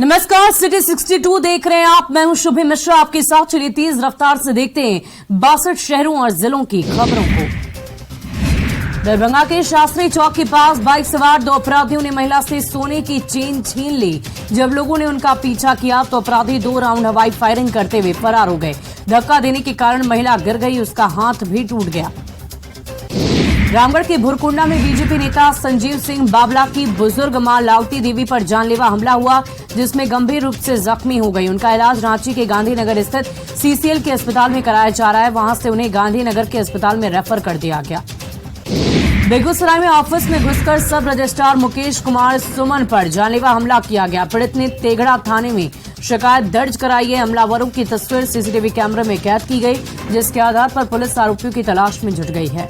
नमस्कार, सिटी 62 देख रहे हैं आप। मैं हूं शुभी मिश्रा आपके साथ। चलिए तेज रफ्तार से देखते हैं 62 शहरों और जिलों की खबरों को। दरभंगा के शास्त्री चौक के पास बाइक सवार दो अपराधियों ने महिला से सोने की चेन छीन ली। जब लोगों ने उनका पीछा किया तो अपराधी 2 राउंड हवाई फायरिंग करते हुए फरार हो गए। धक्का देने के कारण महिला गिर गई, उसका हाथ भी टूट गया। रामगढ़ के भुरकुंडा में बीजेपी नेता संजीव सिंह बाबला की बुजुर्ग मां लावती देवी पर जानलेवा हमला हुआ, जिसमें गंभीर रूप से जख्मी हो गई। उनका इलाज रांची के गांधीनगर स्थित सीसीएल के अस्पताल में कराया जा रहा है। वहां से उन्हें गांधीनगर के अस्पताल में रेफर कर दिया गया। बेगूसराय में ऑफिस में घुसकर सब रजिस्ट्रार मुकेश कुमार सुमन पर जानलेवा हमला किया गया। पीड़ित ने तेघड़ा थाने में शिकायत दर्ज कराई है। हमलावरों की तस्वीर सीसीटीवी कैमरे में कैद की गई, जिसके आधार पर पुलिस आरोपियों की तलाश में जुट गई है।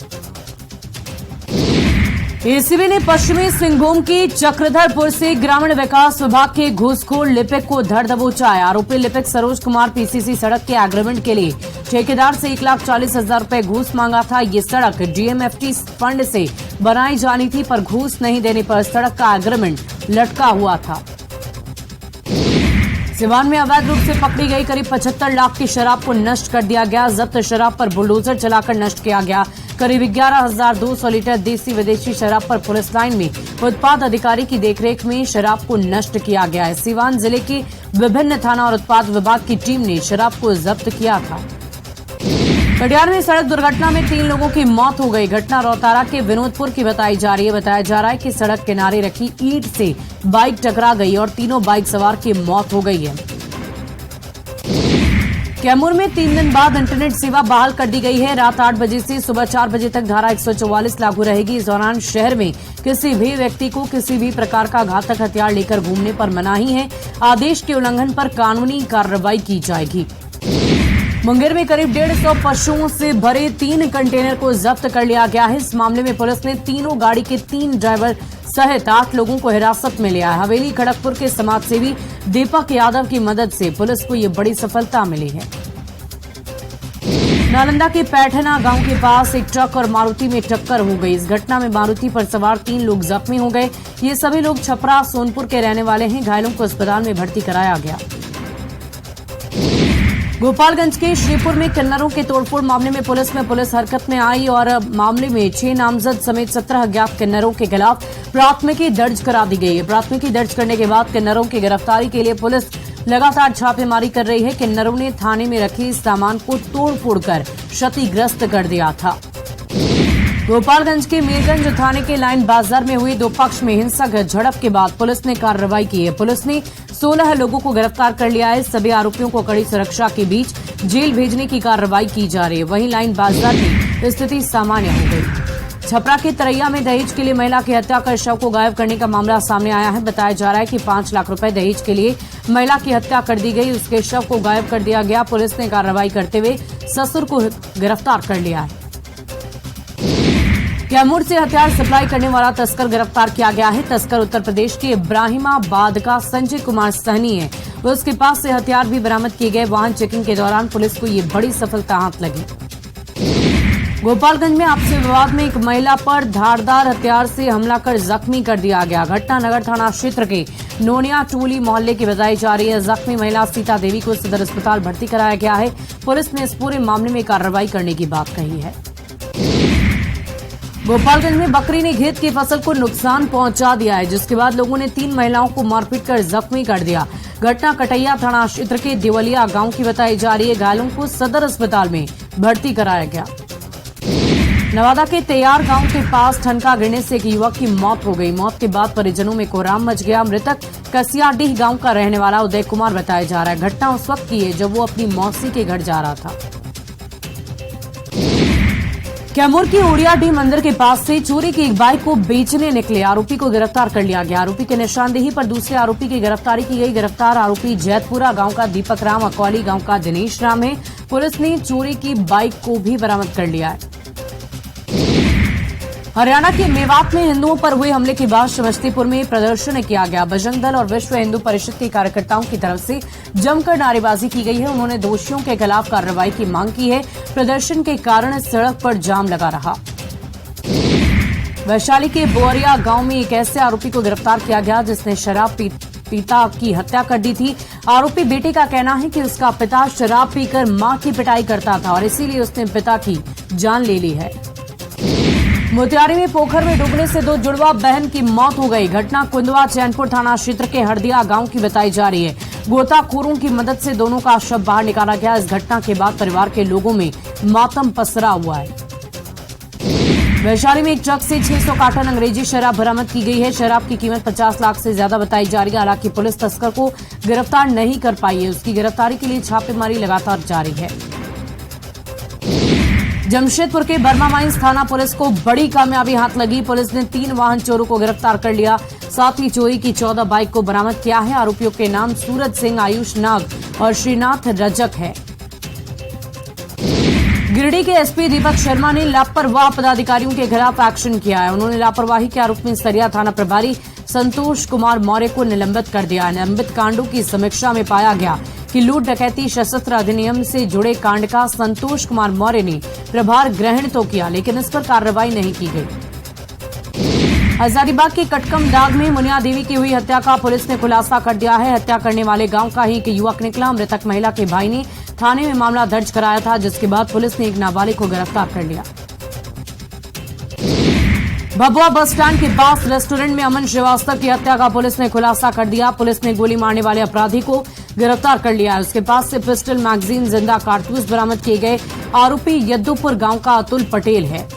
एसीबी ने पश्चिमी सिंहभूम के चक्रधरपुर से ग्रामीण विकास विभाग के घूसखोर लिपिक को धर दबोचा है। आरोपी लिपिक सरोज कुमार पीसीसी सड़क के एग्रीमेंट के लिए ठेकेदार से 1,40,000 रुपए घूस मांगा था। ये सड़क डीएमएफटी फंड से बनाई जानी थी, पर घूस नहीं देने पर सड़क का एग्रीमेंट लटका हुआ था। सिवान में अवैध रूप से पकड़ी गई करीब 75 लाख की शराब को नष्ट कर दिया गया। जब्त शराब पर बुलडोजर चलाकर नष्ट किया गया। करीब 11,200 लीटर देसी विदेशी शराब पर पुलिस लाइन में उत्पाद अधिकारी की देखरेख में शराब को नष्ट किया गया है। सिवान जिले के विभिन्न थाना और उत्पाद विभाग की टीम ने शराब को जब्त किया था। कटिहार में सड़क दुर्घटना में 3 लोगों की मौत हो गई। घटना रोहतारा के विनोदपुर की बताई जा रही है। बताया जा रहा है कि सड़क किनारे रखी ईंट से बाइक टकरा गई और तीनों बाइक सवार की मौत हो गई है। कैमूर में 3 दिन बाद इंटरनेट सेवा बहाल कर दी गई है। रात 8 बजे से सुबह 4 बजे तक धारा 144 लागू रहेगी। इस दौरान शहर में किसी भी व्यक्ति को किसी भी प्रकार का घातक हथियार लेकर घूमने पर मनाही है। आदेश के उल्लंघन पर कानूनी कार्रवाई की जाएगी। मुंगेर में करीब 150 पशुओं से भरे 3 कंटेनर को जब्त कर लिया गया है। इस मामले में पुलिस ने तीनों गाड़ी के 3 ड्राइवर सहित 8 लोगों को हिरासत में लिया है। हवेली खड़गपुर के समाजसेवी दीपक यादव की मदद से पुलिस को ये बड़ी सफलता मिली है। नालंदा के पैठना गांव के पास एक ट्रक और मारुति में टक्कर हो गई। इस घटना में मारुति पर सवार 3 लोग जख्मी हो गए। ये सभी लोग छपरा सोनपुर के रहने वाले हैं। घायलों को अस्पताल में भर्ती कराया गया। गोपालगंज के श्रीपुर में किन्नरों के तोड़फोड़ मामले में पुलिस हरकत में आई और मामले में 6 नामजद समेत 17 अज्ञात किन्नरों के खिलाफ प्राथमिकी दर्ज करा दी गई है। प्राथमिकी दर्ज करने के बाद किन्नरों की गिरफ्तारी के लिए पुलिस लगातार छापेमारी कर रही है। किन्नरों ने थाने में रखे सामान को तोड़-फोड़ कर क्षतिग्रस्त कर दिया था। गोपालगंज के मीरगंज थाने के लाइन बाजार में हुई 2 पक्ष में हिंसक झड़प के बाद पुलिस ने कार्रवाई की है। पुलिस ने 16 लोगों को गिरफ्तार कर लिया है। सभी आरोपियों को कड़ी सुरक्षा के बीच जेल भेजने की कार्रवाई की जा रही है। वहीं लाइन बाजार में स्थिति सामान्य हो गई। छपरा के तरैया में दहेज के लिए महिला की हत्या कर शव को गायब करने का मामला सामने आया है। बताया जा रहा है कि 5 लाख रुपए दहेज के लिए महिला की हत्या कर दी गई। उसके शव को गायब कर दिया गया। पुलिस ने कार्रवाई करते हुए ससुर को गिरफ्तार कर लिया है। कैमूर से हथियार सप्लाई करने वाला तस्कर गिरफ्तार किया गया है। तस्कर उत्तर प्रदेश के इब्राहिमाबाद का संजय कुमार सहनी है। उसके पास से हथियार भी बरामद किए गए। वाहन चेकिंग के दौरान पुलिस को ये बड़ी सफलता हाथ लगी। गोपालगंज में आपसी विवाद में एक महिला पर धारदार हथियार से हमला कर जख्मी कर दिया गया। घटना नगर थाना क्षेत्र के नोनिया टोली मोहल्ले की बताई जा रही है। जख्मी महिला सीता देवी को सदर अस्पताल भर्ती कराया गया है। पुलिस ने इस पूरे मामले में कार्रवाई करने की बात कही है। गोपालगंज में बकरी ने खेत की फसल को नुकसान पहुंचा दिया है, जिसके बाद लोगों ने 3 महिलाओं को मारपीट कर जख्मी कर दिया। घटना कटैया थाना क्षेत्र के देवलिया गांव की बताई जा रही है। घायलों को सदर अस्पताल में भर्ती कराया गया। नवादा के तैयार गांव के पास ठनका गिरने से एक युवक की मौत हो गई। मौत के बाद परिजनों में कोहराम मच गया। मृतक कसियाडीह गांव का रहने वाला उदय कुमार बताया जा रहा है। घटना उस वक्त की है जब वो अपनी मौसी के घर जा रहा था। कैमूर की ओडियाडीह मंदिर के पास से चोरी की एक बाइक को बेचने निकले आरोपी को गिरफ्तार कर लिया गया। आरोपी की निशानदेही पर दूसरे आरोपी की गिरफ्तारी की गई। गिरफ्तार आरोपी जैतपुरा गांव का दीपक राम, अकौली गांव का दिनेश राम है। पुलिस ने चोरी की बाइक को भी बरामद कर लिया है। हरियाणा के मेवात में हिंदुओं पर हुए हमले के बाद समस्तीपुर में प्रदर्शन किया गया। बजरंग दल और विश्व हिंदू परिषद के कार्यकर्ताओं की तरफ से जमकर नारेबाजी की गई है। उन्होंने दोषियों के खिलाफ कार्रवाई की मांग की है। प्रदर्शन के कारण सड़क पर जाम लगा रहा। वैशाली के बोरिया गांव में एक ऐसे आरोपी को गिरफ्तार किया गया जिसने शराब पिता की हत्या कर दी थी। आरोपी बेटे का कहना है कि उसका पिता शराब पीकर मां की पिटाई करता था और इसीलिए उसने पिता की जान ले ली है। मोतिहारी में पोखर में डूबने से 2 जुड़वा बहन की मौत हो गई। घटना कुंदवा चैनपुर थाना क्षेत्र के हरदिया गांव की बताई जा रही है। गोताखोरों की मदद से दोनों का शव बाहर निकाला गया। इस घटना के बाद परिवार के लोगों में मातम पसरा हुआ है। वैशाली में एक ट्रक से 600 कार्टन अंग्रेजी शराब बरामद की गई है। शराब की कीमत 50 लाख से ज्यादा बताई जा रही है। हालांकि पुलिस तस्कर को गिरफ्तार नहीं कर पाई है। उसकी गिरफ्तारी के लिए छापेमारी लगातार जारी है। जमशेदपुर के बर्मा माइंस थाना पुलिस को बड़ी कामयाबी हाथ लगी। पुलिस ने 3 वाहन चोरों को गिरफ्तार कर लिया। साथ ही चोरी की 14 बाइक को बरामद किया है। आरोपियों के नाम सूरज सिंह, आयुष नाग और श्रीनाथ रजक है। गिरिडीह के एसपी दीपक शर्मा ने लापरवाह पदाधिकारियों के खिलाफ एक्शन किया है। उन्होंने लापरवाही के आरोप में सरिया थाना प्रभारी संतोष कुमार मौर्य को निलंबित कर दिया है। निलंबित कांडों की समीक्षा में पाया गया कि लूट डकैती सशस्त्र अधिनियम से जुड़े कांड का संतोष कुमार मौर्य ने प्रभार ग्रहण तो किया, लेकिन इस पर कार्रवाई नहीं की गई। हजारीबाग के कटकम दाग में मुनिया देवी की हुई हत्या का पुलिस ने खुलासा कर दिया है। हत्या करने वाले गांव का ही एक युवक निकला। मृतक महिला के भाई ने थाने में मामला दर्ज कराया था, जिसके बाद पुलिस ने एक नाबालिग को गिरफ्तार कर लिया। भभुआ बस स्टैंड के पास रेस्टोरेंट में अमन श्रीवास्तव की हत्या का पुलिस ने खुलासा कर दिया। पुलिस ने गोली मारने वाले अपराधी को गिरफ्तार कर लिया है। उसके पास से पिस्टल, मैगजीन, जिंदा कारतूस बरामद किए गए। आरोपी यद्दूपुर गांव का अतुल पटेल है।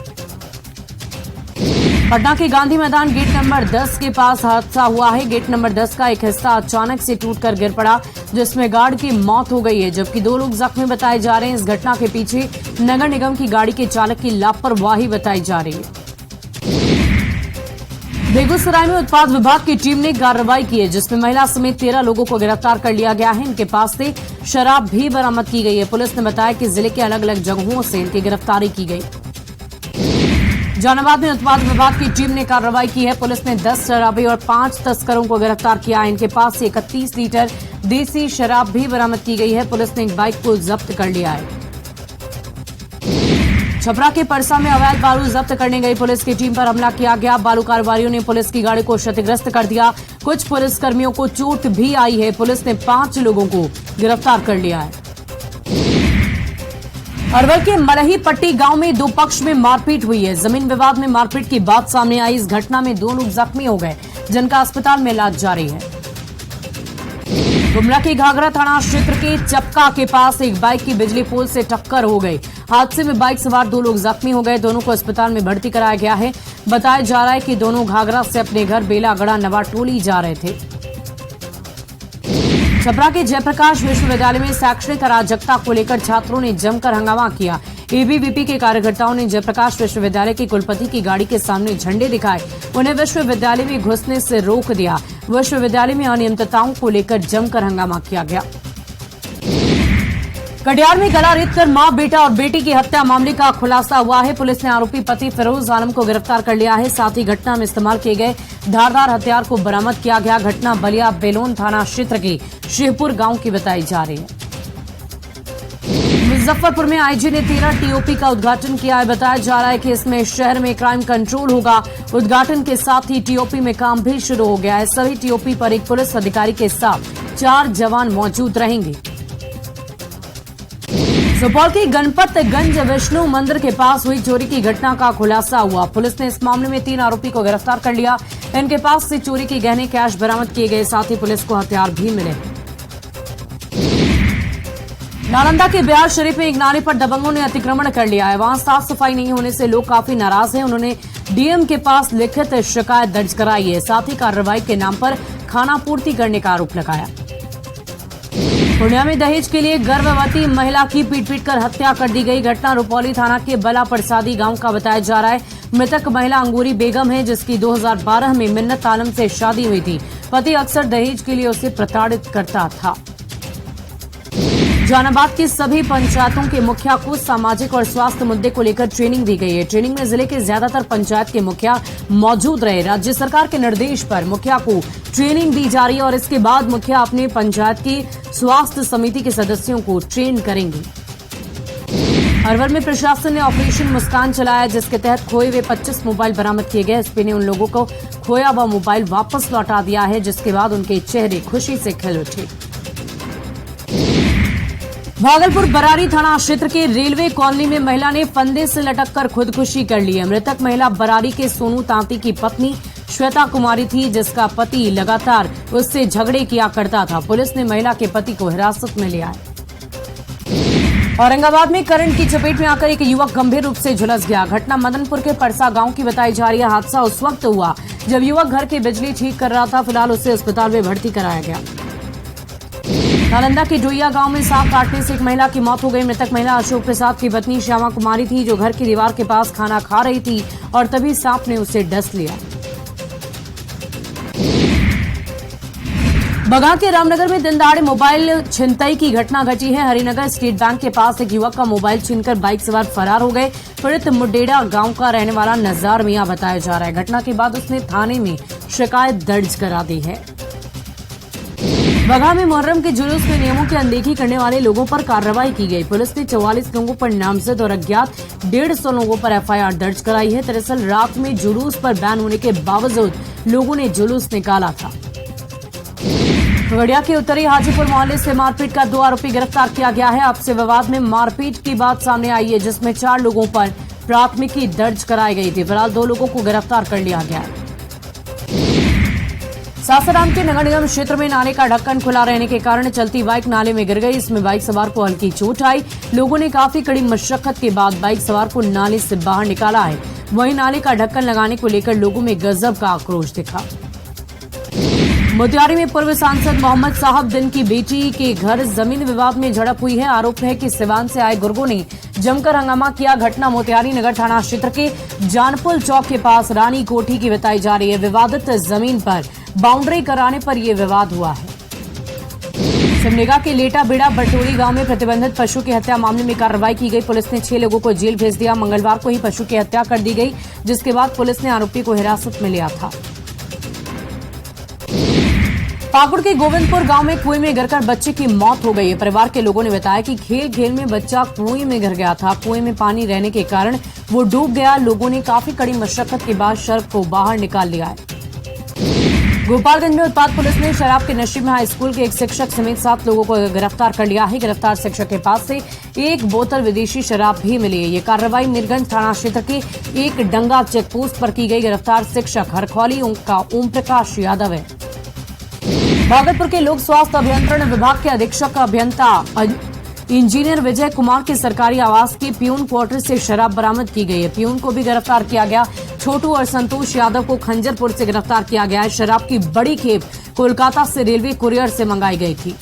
पटना के गांधी मैदान गेट नंबर 10 के पास हादसा हुआ है। गेट नंबर 10 का एक हिस्सा अचानक से टूटकर गिर पड़ा, जिसमें गार्ड की मौत हो गई है, जबकि 2 लोग जख्मी बताए जा रहे हैं। इस घटना के पीछे नगर निगम की गाड़ी के चालक की लापरवाही बताई जा रही है। बेगूसराय में उत्पाद विभाग की टीम ने कार्रवाई की है, जिसमें महिला समेत 13 लोगों को गिरफ्तार कर लिया गया है। इनके पास से शराब भी बरामद की गई है। पुलिस ने बताया कि जिले के अलग अलग जगहों से इनकी गिरफ्तारी की गई। जहानाबाद में उत्पाद विभाग की टीम ने कार्रवाई की है। पुलिस ने 10 शराबी और 5 तस्करों को गिरफ्तार किया है। इनके पास से 31 लीटर देसी शराब भी बरामद की गई है। पुलिस ने एक बाइक को जब्त कर लिया है। छपरा के परसा में अवैध बालू जब्त करने गई पुलिस की टीम पर हमला किया गया। बालू कारोबारियों ने पुलिस की गाड़ी को क्षतिग्रस्त कर दिया। कुछ पुलिसकर्मियों को चोट भी आई है। पुलिस ने 5 लोगों को गिरफ्तार कर लिया है। अरवल के मलही पट्टी गांव में 2 पक्ष में मारपीट हुई है। जमीन विवाद में मारपीट की बात सामने आई। इस घटना में 2 लोग जख्मी हो गए, जिनका अस्पताल में इलाज जारी है। गुमला के घाघरा थाना क्षेत्र के चपका के पास एक बाइक की बिजली पोल से टक्कर हो गई। हादसे में बाइक सवार 2 लोग जख्मी हो गए। दोनों को अस्पताल में भर्ती कराया गया है। बताया जा रहा है कि दोनों घाघरा से अपने घर बेलागड़ा नवाटोली जा रहे थे। छपरा के जयप्रकाश विश्वविद्यालय में शैक्षणिक अराजकता को लेकर छात्रों ने जमकर हंगामा किया। एबीवीपी के कार्यकर्ताओं ने जयप्रकाश विश्वविद्यालय के कुलपति की गाड़ी के सामने झंडे दिखाए। उन्हें विश्वविद्यालय में घुसने से रोक दिया। विश्वविद्यालय में अनियमितताओं को लेकर जमकर हंगामा किया गया। कटिहार में गला रेतकर मां, बेटा और बेटी की हत्या मामले का खुलासा हुआ है। पुलिस ने आरोपी पति फिरोज आलम को गिरफ्तार कर लिया है। साथ ही घटना में इस्तेमाल किए गए धारदार हथियार को बरामद किया गया। घटना बलिया बेलोन थाना क्षेत्र के शिवपुर गांव की बताई जा रही है। मुजफ्फरपुर में आईजी ने 13 टीओपी का उद्घाटन किया है। बताया जा रहा है कि इसमें शहर में क्राइम कंट्रोल होगा। उद्घाटन के साथ ही टीओपी में काम भी शुरू हो गया है। सभी टीओपी पर एक पुलिस अधिकारी के साथ 4 जवान मौजूद रहेंगे। सुपौल के गणपतगंज विष्णु मंदिर के पास हुई चोरी की घटना का खुलासा हुआ। पुलिस ने इस मामले में 3 आरोपी को गिरफ्तार कर लिया। इनके पास से चोरी के गहने, कैश बरामद किए गए। साथ ही पुलिस को हथियार भी मिले। नालंदा के बिहार शरीफ में एक नाले पर दबंगों ने अतिक्रमण कर लिया है। वहां साफ सफाई नहीं होने से लोग काफी नाराज हैं। उन्होंने डीएम के पास लिखित शिकायत दर्ज कराई है। साथ ही कार्रवाई के नाम पर खानापूर्ति करने का आरोप लगाया। पूर्णिया में दहेज के लिए गर्भवती महिला की पीट-पीटकर हत्या कर दी गई। घटना रुपौली थाना के बला प्रसादी गांव का बताया जा रहा है। मृतक महिला अंगूरी बेगम है, जिसकी 2012 में मिन्नत आलम से शादी हुई थी। पति अक्सर दहेज के लिए उसे प्रताड़ित करता था। जहानाबाद की सभी पंचायतों के मुखिया को सामाजिक और स्वास्थ्य मुद्दे को लेकर ट्रेनिंग दी गई है। ट्रेनिंग में जिले के ज्यादातर पंचायत के मुखिया मौजूद रहे। राज्य सरकार के निर्देश पर मुखिया को ट्रेनिंग दी जा रही है और इसके बाद मुखिया अपने पंचायत की स्वास्थ्य समिति के सदस्यों को ट्रेन करेंगे। अलवर में प्रशासन ने ऑपरेशन मुस्कान चलाया, जिसके तहत खोए हुए 25 मोबाइल बरामद किए गए। एसपी ने उन लोगों को खोया हुआ मोबाइल वापस लौटा दिया है, जिसके बाद उनके चेहरे खुशी से खिल उठे। भागलपुर बरारी थाना क्षेत्र के रेलवे कॉलोनी में महिला ने फंदे से लटककर खुदकुशी कर ली है। मृतक महिला बरारी के सोनू तांती की पत्नी श्वेता कुमारी थी, जिसका पति लगातार उससे झगड़े किया करता था। पुलिस ने महिला के पति को हिरासत में लिया है। औरंगाबाद में करंट की चपेट में आकर एक युवक गंभीर रूप से झुलस गया। घटना मदनपुर के परसा गांव की बताई जा रही है। हादसा उस वक्त हुआ जब युवक घर की बिजली ठीक कर रहा था। फिलहाल उसे अस्पताल में भर्ती कराया गया। नालंदा के डोइया गांव में सांप काटने से एक महिला की मौत हो गई। मृतक महिला अशोक प्रसाद की पत्नी श्यामा कुमारी थी, जो घर की दीवार के पास खाना खा रही थी और तभी सांप ने उसे डस लिया। बगा के रामनगर में दिन दहाड़े मोबाइल छिनतई की घटना घटी है। हरिनगर स्टेट बैंक के पास एक युवक का मोबाइल छीनकर बाइक सवार फरार हो गए। पीड़ित मुडेड़ा गांव का रहने वाला नजार मियां बताया जा रहा है। घटना के बाद उसने थाने में शिकायत दर्ज करा दी है। बगा में मुहर्रम के जुलूस में नियमों की अनदेखी करने वाले लोगों पर कार्रवाई की गई। पुलिस ने 44 लोगों पर नामजद और अज्ञात 150 लोगों पर एफआईआर दर्ज कराई है। दरअसल रात में जुलूस पर बैन होने के बावजूद लोगों ने जुलूस निकाला था। खगड़िया के उत्तरी हाजीपुर मोहल्ले से मारपीट का 2 आरोपी गिरफ्तार किया गया है। आपसे विवाद में मारपीट की बात सामने आई है, जिसमें 4 लोगों पर प्राथमिकी दर्ज कराई गई थी। फिलहाल 2 लोगों को गिरफ्तार कर लिया गया है। सासाराम के नगर निगम क्षेत्र में नाले का ढक्कन खुला रहने के कारण चलती बाइक नाले में गिर गई। इसमें बाइक सवार को हल्की चोट आई। लोगों ने काफी कड़ी मशक्कत के बाद बाइक सवार को नाले से बाहर निकाला है। वहीं नाले का ढक्कन लगाने को लेकर लोगों में गजब का आक्रोश दिखा। मोतिहारी में पूर्व सांसद मोहम्मद साहब दिन की बेटी के घर जमीन विवाद में झड़प हुई है। आरोप है कि सिवान से आए गुर्गों ने जमकर हंगामा किया। घटना मोतिहारी नगर थाना क्षेत्र के जानपुल चौक के पास रानी कोठी की बताई जा रही है। विवादित जमीन पर बाउंड्री कराने पर यह विवाद हुआ है। सिमडेगा के लेटा बेड़ा बटोरी गांव में प्रतिबंधित पशु की हत्या मामले में कार्रवाई की गई। पुलिस ने 6 लोगों को जेल भेज दिया। मंगलवार को ही पशु की हत्या कर दी गई, जिसके बाद पुलिस ने आरोपी को हिरासत में लिया था। पाकुड़ के गोविंदपुर गांव में कुएं में गिरकर बच्चे की मौत हो गई है। परिवार के लोगों ने बताया कि खेल खेल में बच्चा कुएं में गिर गया था। कुएं में पानी रहने के कारण वो डूब गया। लोगों ने काफी कड़ी मशक्कत के बाद शव को बाहर निकाल लिया है। गोपालगंज में उत्पाद पुलिस ने शराब के नशे में हाई स्कूल के एक शिक्षक समेत 7 लोगों को गिरफ्तार कर लिया है। गिरफ्तार शिक्षक के पास से 1 बोतल विदेशी शराब भी मिली है। ये कार्रवाई मीरगंज थाना क्षेत्र के एक डंगा चेकपोस्ट पर की गई। गिरफ्तार शिक्षक हरखौली का ओम प्रकाश यादव है। भागलपुर के लोक स्वास्थ्य अभियंत्रण विभाग के अधीक्षक अभियंता इंजीनियर विजय कुमार के सरकारी आवास के पियून क्वार्टर से शराब बरामद की गई है। पियून को भी गिरफ्तार किया गया। छोटू और संतोष यादव को खंजरपुर से गिरफ्तार किया गया है। शराब की बड़ी खेप कोलकाता से रेलवे कुरियर से मंगाई गई थी।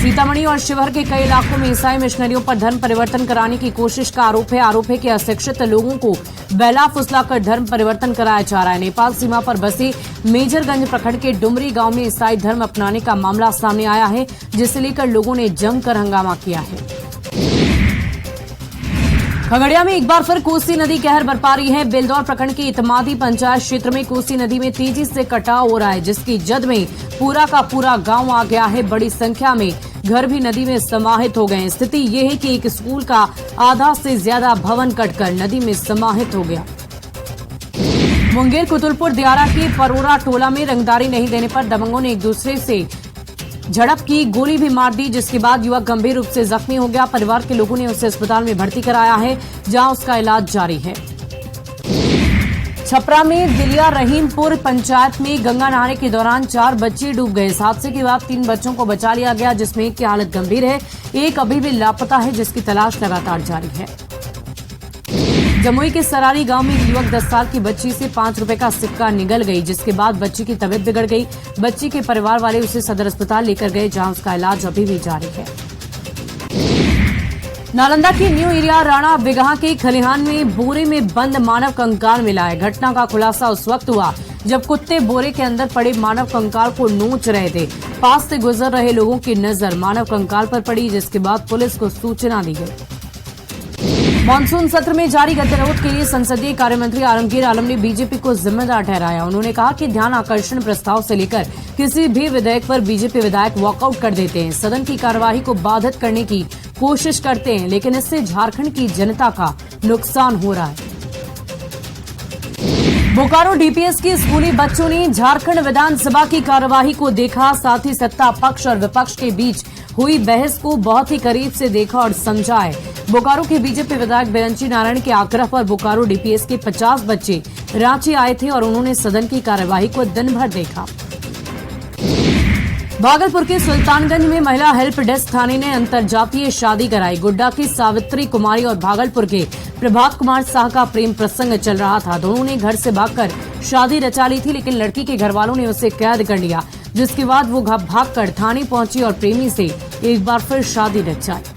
सीतामढ़ी और शिवहर के कई इलाकों में ईसाई मिशनरियों पर धर्म परिवर्तन कराने की कोशिश का आरोप है। आरोप है कि अशिक्षित लोगों को बहला फुसलाकर धर्म परिवर्तन कराया जा रहा है। नेपाल सीमा पर बसे मेजरगंज प्रखंड के डुमरी गांव में ईसाई धर्म अपनाने का मामला सामने आया है, जिसे लेकर लोगों ने जमकर हंगामा किया है। खगड़िया में एक बार फिर कोसी नदी कहर बरपा रही है। बेलदौर प्रखंड के इतमादी पंचायत क्षेत्र में कोसी नदी में तेजी से कटाव हो रहा है, जिसकी जद में पूरा का पूरा गांव आ गया है। बड़ी संख्या में घर भी नदी में समाहित हो गए हैं। स्थिति ये है कि एक स्कूल का आधा से ज्यादा भवन कटकर नदी में समाहित हो गया। मुंगेर कुतुलपुर दियारा के परोरा टोला में रंगदारी नहीं देने पर दबंगों ने एक दूसरे से झड़प की, गोली भी मार दी, जिसके बाद युवक गंभीर रूप से जख्मी हो गया। परिवार के लोगों ने उसे अस्पताल में भर्ती कराया है, जहां उसका इलाज जारी है। छपरा में दिलिया रहीमपुर पंचायत में गंगा नहाने के दौरान 4 बच्चे डूब गए। इस हादसे के बाद 3 बच्चों को बचा लिया गया, जिसमें एक की हालत गंभीर है। एक अभी भी लापता है, जिसकी तलाश लगातार जारी है। जमुई के सरारी गांव में एक युवक 10 साल की बच्ची से 5 रुपए का सिक्का निगल गई, जिसके बाद बच्ची की तबीयत बिगड़ गई। बच्ची के परिवार वाले उसे सदर अस्पताल लेकर गए, जहां उसका इलाज अभी भी जारी है। नालंदा के न्यू एरिया राणा बिगहा के खलिहान में बोरे में बंद मानव कंकाल मिला है। घटना का खुलासा उस वक्त हुआ जब कुत्ते बोरे के अंदर पड़े मानव कंकाल को नोच रहे थे। पास से गुजर रहे लोगों की नजर मानव कंकाल पर पड़ी, जिसके बाद पुलिस को सूचना दी गई। मानसून सत्र में जारी गतिरोध के लिए संसदीय कार्यमंत्री आलमगीर आलम ने बीजेपी को जिम्मेदार ठहराया। उन्होंने कहा कि ध्यान आकर्षण प्रस्ताव से लेकर किसी भी विधेयक पर बीजेपी विधायक वॉकआउट कर देते हैं, सदन की कार्यवाही को बाधित करने की कोशिश करते हैं, लेकिन इससे झारखंड की जनता का नुकसान हो रहा है। बोकारो डीपीएस के स्कूली बच्चों ने झारखंड विधानसभा की कार्यवाही को देखा, साथ ही सत्ता पक्ष और विपक्ष के बीच हुई बहस को बहुत ही करीब से देखा और समझा है। बोकारो के बीजेपी विधायक बिरंची नारायण के आग्रह पर बोकारो डीपीएस के 50 बच्चे रांची आए थे और उन्होंने सदन की कार्यवाही को दिन भर देखा। भागलपुर के सुल्तानगंज में महिला हेल्प डेस्क थाने ने अंतरजातीय शादी कराई। गोड्डा की सावित्री कुमारी और भागलपुर के प्रभात कुमार साह का प्रेम प्रसंग चल रहा था। दोनों ने घर से भागकर शादी रचा ली थी, लेकिन लड़की के घर वालों ने उसे कैद कर लिया, जिसके बाद वो भागकर थाने पहुंची और प्रेमी से एक बार फिर शादी रचाई।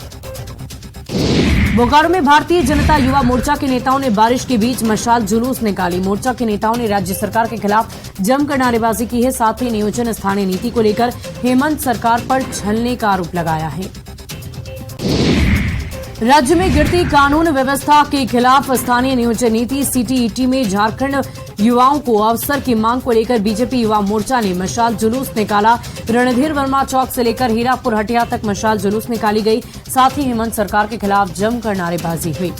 बोकारो में भारतीय जनता युवा मोर्चा के नेताओं ने बारिश के बीच मशाल जुलूस निकाली। मोर्चा के नेताओं ने राज्य सरकार के खिलाफ जमकर नारेबाजी की है, साथ ही नियोजन स्थानीय नीति को लेकर हेमंत सरकार पर छलने का आरोप लगाया है। राज्य में गिरती कानून व्यवस्था के खिलाफ स्थानीय नियोजन नीति सीटीईटी में झारखंड युवाओं को अवसर की मांग को लेकर बीजेपी युवा मोर्चा ने मशाल जुलूस निकाला। रणधीर वर्मा चौक से लेकर हीरापुर हटिया तक मशाल जुलूस निकाली गई, साथ ही हेमंत सरकार के खिलाफ जमकर नारेबाजी हुई।